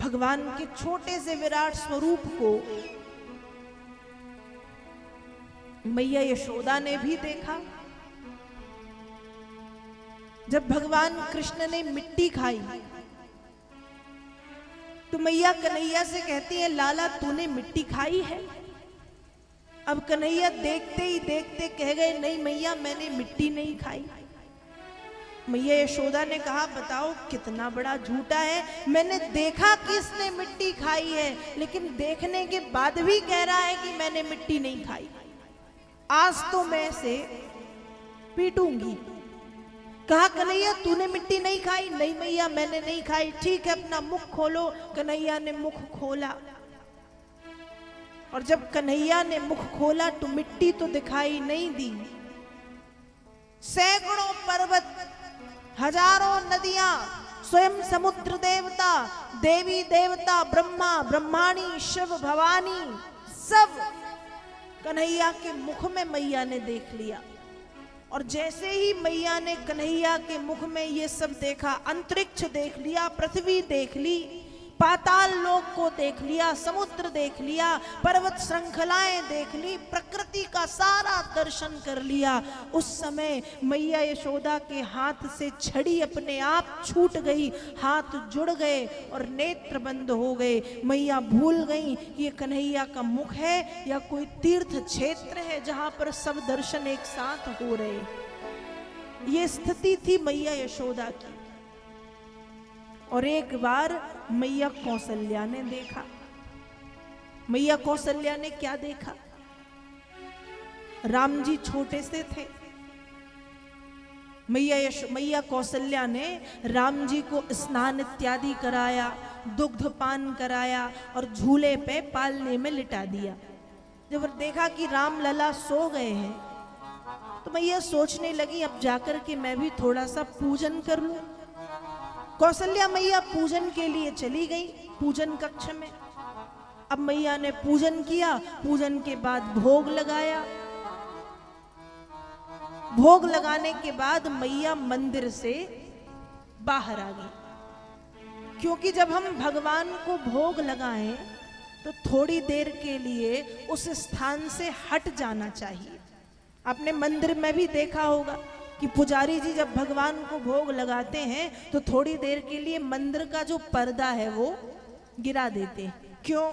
भगवान के छोटे से विराट स्वरूप को मैया यशोदा ने भी देखा। जब भगवान कृष्ण ने मिट्टी खाई तो मैया कन्हैया से कहती है, लाला तूने मिट्टी खाई है? अब कन्हैया देखते ही देखते कह गए, नहीं मैया मैंने मिट्टी नहीं खाई। मैया यशोदा ने कहा, बताओ कितना बड़ा झूठा है, मैंने देखा कि इसने मिट्टी खाई है, लेकिन देखने के बाद भी कह रहा है कि मैंने मिट्टी नहीं खाई। आज तो मैं इसे पीटूंगी। कहा, कन्हैया तूने मिट्टी नहीं खाई? नहीं मैया मैंने नहीं खाई। ठीक है, अपना मुख खोलो। कन्हैया ने मुख खोला, और जब कन्हैया ने मुख खोला तो मिट्टी तो दिखाई नहीं दी। सैकड़ों पर्वत, हजारों नदियां, स्वयं समुद्र देवता, देवी देवता, ब्रह्मा ब्रह्माणी, शिव भवानी, सब कन्हैया के मुख में मैया ने देख लिया। और जैसे ही मैया ने कन्हैया के मुख में ये सब देखा, अंतरिक्ष देख लिया, पृथ्वी देख ली, पाताल लोक को देख लिया, समुद्र देख लिया, पर्वत श्रृंखलाएं देख ली, प्रकृति का सारा दर्शन कर लिया। उस समय मैया यशोदा के हाथ से छड़ी अपने आप छूट गई, हाथ जुड़ गए और नेत्र बंद हो गए। मैया भूल गई कि ये कन्हैया का मुख है या कोई तीर्थ क्षेत्र है जहां पर सब दर्शन एक साथ हो रहे। ये स्थिति थी मैया यशोदा की। और एक बार मैया कौशल्या ने देखा। मैया कौशल्या ने क्या देखा? राम जी छोटे से थे। मैया कौशल्या ने राम जी को स्नान इत्यादि कराया, दुग्ध पान कराया और झूले पे पालने में लिटा दिया। जब देखा कि राम लला सो गए हैं तो मैया सोचने लगी, अब जाकर के मैं भी थोड़ा सा पूजन कर लूं। कौशल्या मैया पूजन के लिए चली गई पूजन कक्ष में। अब मैया ने पूजन किया, पूजन के बाद भोग लगाया। भोग लगाने के बाद मैया मंदिर से बाहर आ गई, क्योंकि जब हम भगवान को भोग लगाएं तो थोड़ी देर के लिए उस स्थान से हट जाना चाहिए। आपने मंदिर में भी देखा होगा कि पुजारी जी जब भगवान को भोग लगाते हैं तो थोड़ी देर के लिए मंदिर का जो पर्दा है वो गिरा देते हैं। क्यों?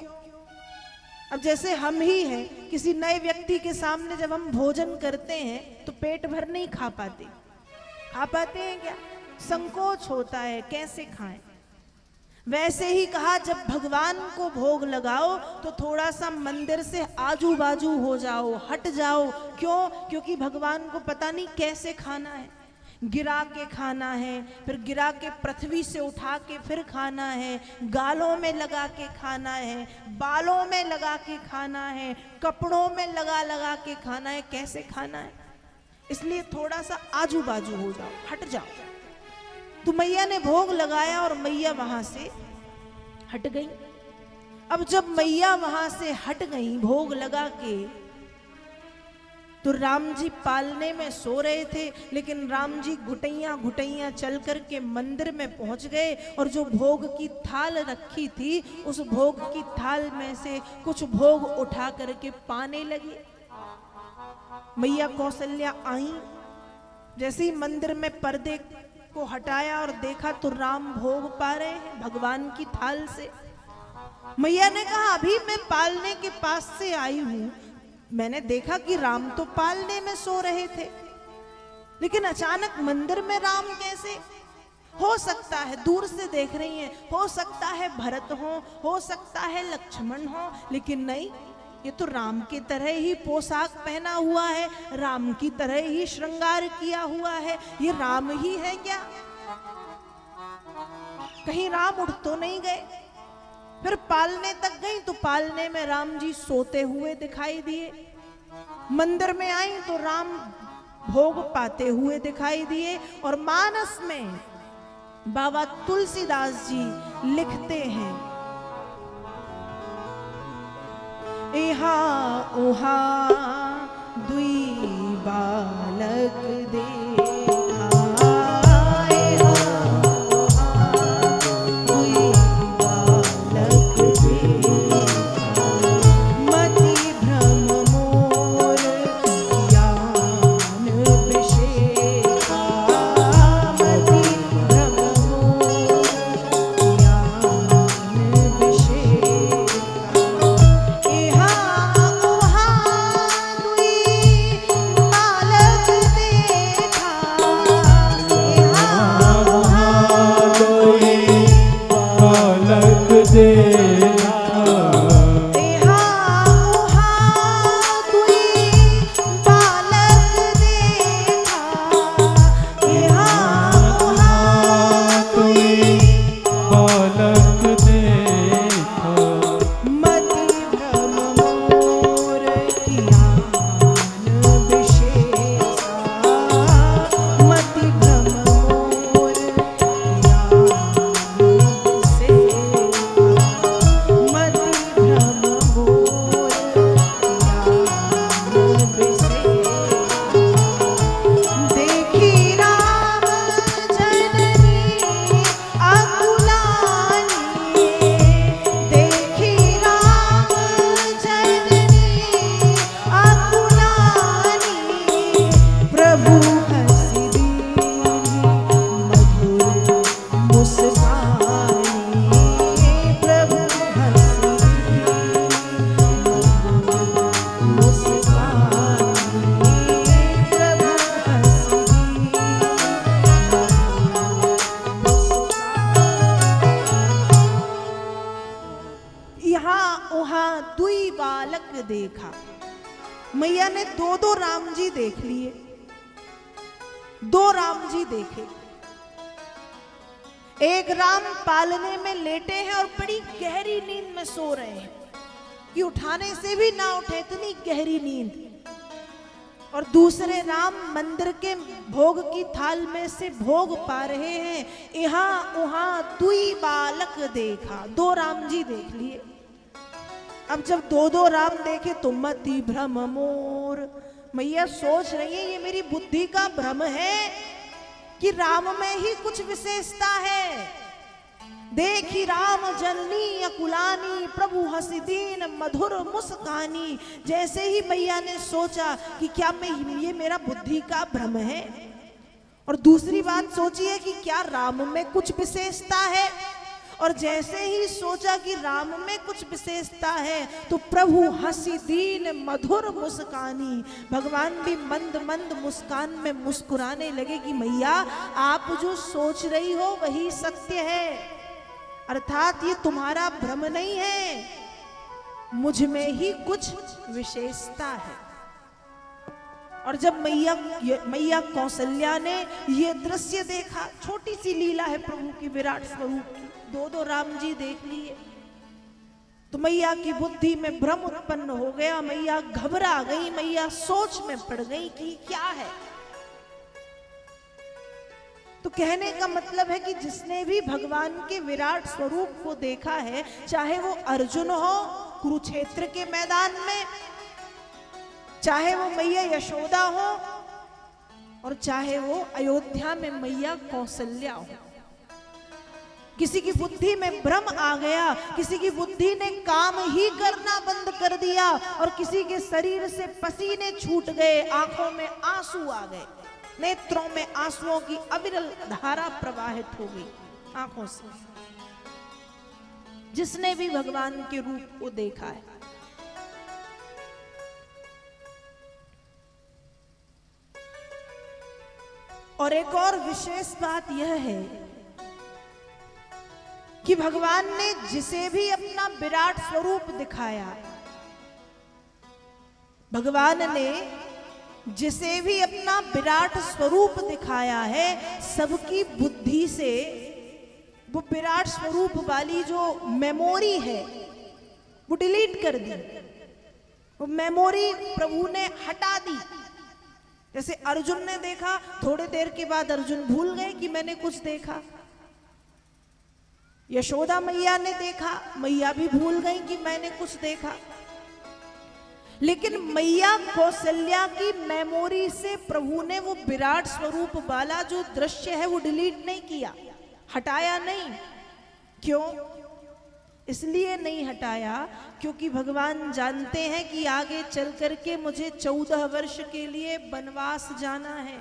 अब जैसे हम ही हैं, किसी नए व्यक्ति के सामने जब हम भोजन करते हैं तो पेट भर नहीं खा पाते हैं क्या? संकोच होता है, कैसे खाएं। वैसे ही कहा, जब भगवान को भोग लगाओ तो थोड़ा सा मंदिर से आजू बाजू हो जाओ, हट जाओ। क्यों? क्योंकि भगवान को पता नहीं कैसे खाना है, गिरा के खाना है, फिर गिरा के पृथ्वी से उठा के फिर खाना है, गालों में लगा के खाना है, बालों में लगा के खाना है, कपड़ों में लगा लगा के खाना है, कैसे खाना है। इसलिए थोड़ा सा आजू बाजू हो जाओ, हट जाओ। तो मैया ने भोग लगाया और मैया वहां से हट गई। अब जब मैया वहां से हट गई भोग लगा के, तो राम जी पालने में सो रहे थे, लेकिन राम जी घुटैया चल कर के मंदिर में पहुंच गए और जो भोग की थाल रखी थी उस भोग की थाल में से कुछ भोग उठा करके पाने लगी। मैया कौशल्या आई, जैसे ही मंदिर में पर्दे को हटाया और देखा तो राम भोग पा रहे हैं भगवान की थाल से। मैया ने कहा, अभी मैं पालने के पास से आई हूं, मैंने देखा कि राम तो पालने में सो रहे थे, लेकिन अचानक मंदिर में राम कैसे? हो सकता है दूर से देख रही हैं, हो सकता है भरत हो सकता है लक्ष्मण हो, लेकिन नहीं, ये तो राम की तरह ही पोशाक पहना हुआ है, राम की तरह ही श्रृंगार किया हुआ है, ये राम ही है क्या? कहीं राम उठ तो नहीं गए? फिर पालने तक गई तो पालने में राम जी सोते हुए दिखाई दिए। मंदिर में आई तो राम भोग पाते हुए दिखाई दिए। और मानस में बाबा तुलसीदास जी लिखते हैं, इहा उहा दुई बालक देखा, इहा उहा दुई बालक देखा। देखा। मैया ने दो राम जी देख लिए, 2 राम जी देखे। एक राम पालने में लेटे हैं और बड़ी गहरी नींद में सो रहे हैं कि उठाने से भी ना उठे, इतनी गहरी नींद। और दूसरे राम मंदिर के भोग की थाल में से भोग पा रहे हैं। यहाँ वहां 2 बालक देखा, 2 राम जी देख लिए। अब जब 2 राम देखे तो मति भ्रम मोर, मैया सोच रही है ये मेरी बुद्धि का भ्रम है कि राम में ही कुछ विशेषता है। देखी राम जननी अकुलानी, प्रभु हंसी दीन मधुर मुस्कानी। जैसे ही मैया ने सोचा कि क्या ये मेरा बुद्धि का भ्रम है। और दूसरी बात सोचिए कि क्या राम में कुछ विशेषता है। और जैसे ही सोचा कि राम में कुछ विशेषता है तो प्रभु हंसी दीन मधुर मुस्कानी, भगवान भी मंद मंद मुस्कान में मुस्कुराने लगे कि मैया आप जो सोच रही हो वही सत्य है, अर्थात ये तुम्हारा भ्रम नहीं है, मुझ में ही कुछ विशेषता है। और जब मैया कौशल्या ने ये दृश्य देखा, छोटी सी लीला है प्रभु की विराट स्वरूप की, 2 राम जी देख लिए तो मैया की बुद्धि में भ्रम उत्पन्न हो गया। मैया घबरा गई, मैया सोच में पड़ गई कि क्या है। तो कहने का मतलब है कि जिसने भी भगवान के विराट स्वरूप को देखा है, चाहे वो अर्जुन हो कुरुक्षेत्र के मैदान में, चाहे वो मैया यशोदा हो और चाहे वो अयोध्या में मैया कौशल्या हो, किसी की बुद्धि में भ्रम आ गया, किसी की बुद्धि ने काम ही करना बंद कर दिया और किसी के शरीर से पसीने छूट गए, आंखों में आंसू आ गए, नेत्रों में आंसुओं की अविरल धारा प्रवाहित हो गई आंखों से, जिसने भी भगवान के रूप को देखा है। और एक और विशेष बात यह है कि भगवान ने जिसे भी अपना विराट स्वरूप दिखाया, भगवान ने जिसे भी अपना विराट स्वरूप दिखाया है, सबकी बुद्धि से वो विराट स्वरूप वाली जो मेमोरी है वो डिलीट कर दी, वो मेमोरी प्रभु ने हटा दी। जैसे अर्जुन ने देखा, थोड़ी देर के बाद अर्जुन भूल गए कि मैंने कुछ देखा। यशोदा मैया ने देखा, मैया भी भूल गई कि मैंने कुछ देखा। लेकिन मैया कौशल्या की मेमोरी से प्रभु ने वो विराट स्वरूप वाला जो दृश्य है वो डिलीट नहीं किया, हटाया नहीं। क्यों? इसलिए नहीं हटाया क्योंकि भगवान जानते हैं कि आगे चल करके मुझे 14 वर्ष के लिए वनवास जाना है।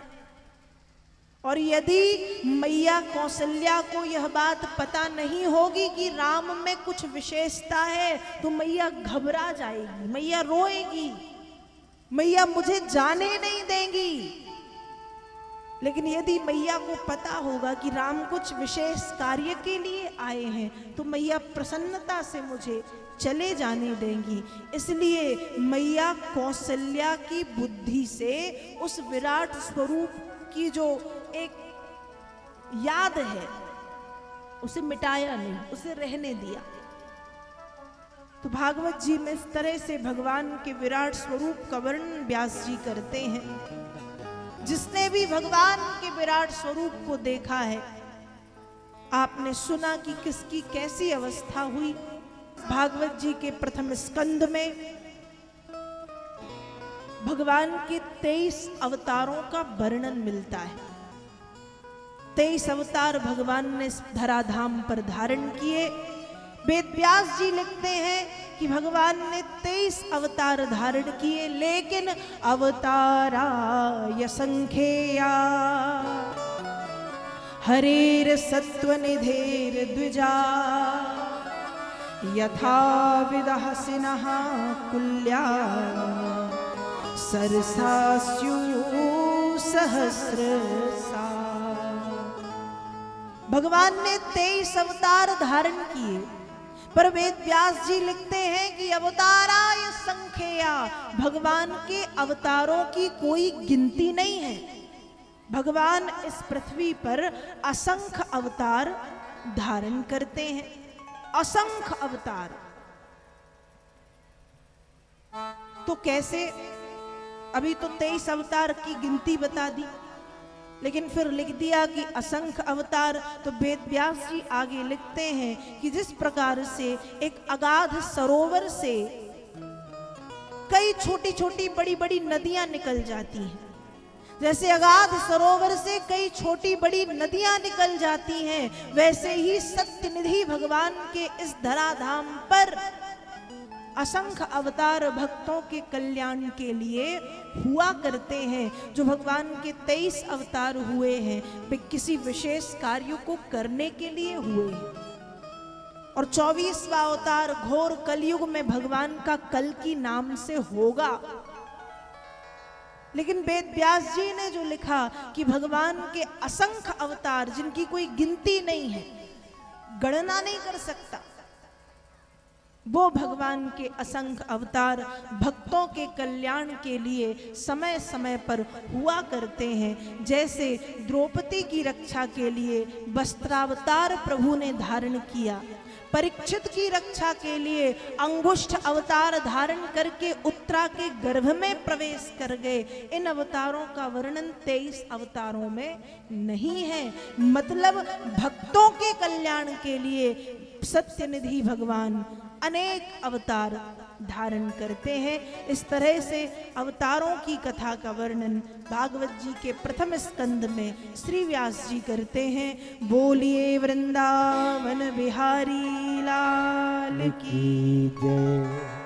और यदि मैया कौशल्या को यह बात पता नहीं होगी कि राम में कुछ विशेषता है तो मैया घबरा जाएगी, मैया रोएगी, मैया मुझे जाने नहीं देंगी। लेकिन यदि मैया को पता होगा कि राम कुछ विशेष कार्य के लिए आए हैं तो मैया प्रसन्नता से मुझे चले जाने देंगी। इसलिए मैया कौशल्या की बुद्धि से उस विराट स्वरूप की जो एक याद है उसे मिटाया नहीं, उसे रहने दिया। तो भागवत जी में इस तरह से भगवान के विराट स्वरूप का वर्णन व्यास जी करते हैं। जिसने भी भगवान के विराट स्वरूप को देखा है, आपने सुना कि किसकी कैसी अवस्था हुई। भागवत जी के प्रथम स्कंद में भगवान के 23 अवतारों का वर्णन मिलता है। 23 अवतार भगवान ने धराधाम पर धारण किए। वेद व्यास जी लिखते हैं कि भगवान ने 23 अवतार धारण किए, लेकिन अवतारा असंख्येया हरेर सत्वनिधेर द्विजा यथा विदहसिनः कुल्या सरसास्यु सहस्रसा। भगवान ने 23 अवतार धारण किए, पर वेद व्यास जी लिखते हैं कि अवताराय संख्या, भगवान के अवतारों की कोई गिनती नहीं है। भगवान इस पृथ्वी पर असंख्य अवतार धारण करते हैं, असंख्य अवतार। तो कैसे? अभी तो 23 अवतार की गिनती बता दी, लेकिन फिर लिख दिया कि असंख्य अवतार। तो वेद व्यास जी आगे लिखते हैं कि जिस प्रकार से एक अगाध सरोवर से कई छोटी छोटी बड़ी बड़ी नदियां निकल जाती हैं, जैसे अगाध सरोवर से कई छोटी बड़ी नदियां निकल जाती हैं, वैसे ही सत्यनिधि भगवान के इस धराधाम पर असंख्य अवतार भक्तों के कल्याण के लिए हुआ करते हैं। जो भगवान के 23 अवतार हुए हैं वे किसी विशेष कार्य को करने के लिए हुए हैं। और 24वां अवतार घोर कलयुग में भगवान का कल्कि नाम से होगा। लेकिन वेद व्यास जी ने जो लिखा कि भगवान के असंख्य अवतार जिनकी कोई गिनती नहीं है, गणना नहीं कर सकता, वो भगवान के असंख्य अवतार भक्तों के कल्याण के लिए समय समय पर हुआ करते हैं। जैसे द्रौपदी की रक्षा के लिए वस्त्रावतार प्रभु ने धारण किया, परीक्षित की रक्षा के लिए अंगुष्ठ अवतार धारण करके उत्तरा के गर्भ में प्रवेश कर गए। इन अवतारों का वर्णन 23 अवतारों में नहीं है। मतलब भक्तों के कल्याण के लिए सत्यनिधि भगवान अनेक अवतार धारण करते हैं। इस तरह से अवतारों की कथा का वर्णन भागवत जी के प्रथम स्कंद में श्री व्यास जी करते हैं। बोलिए वृंदावन बिहारी लाल की जय।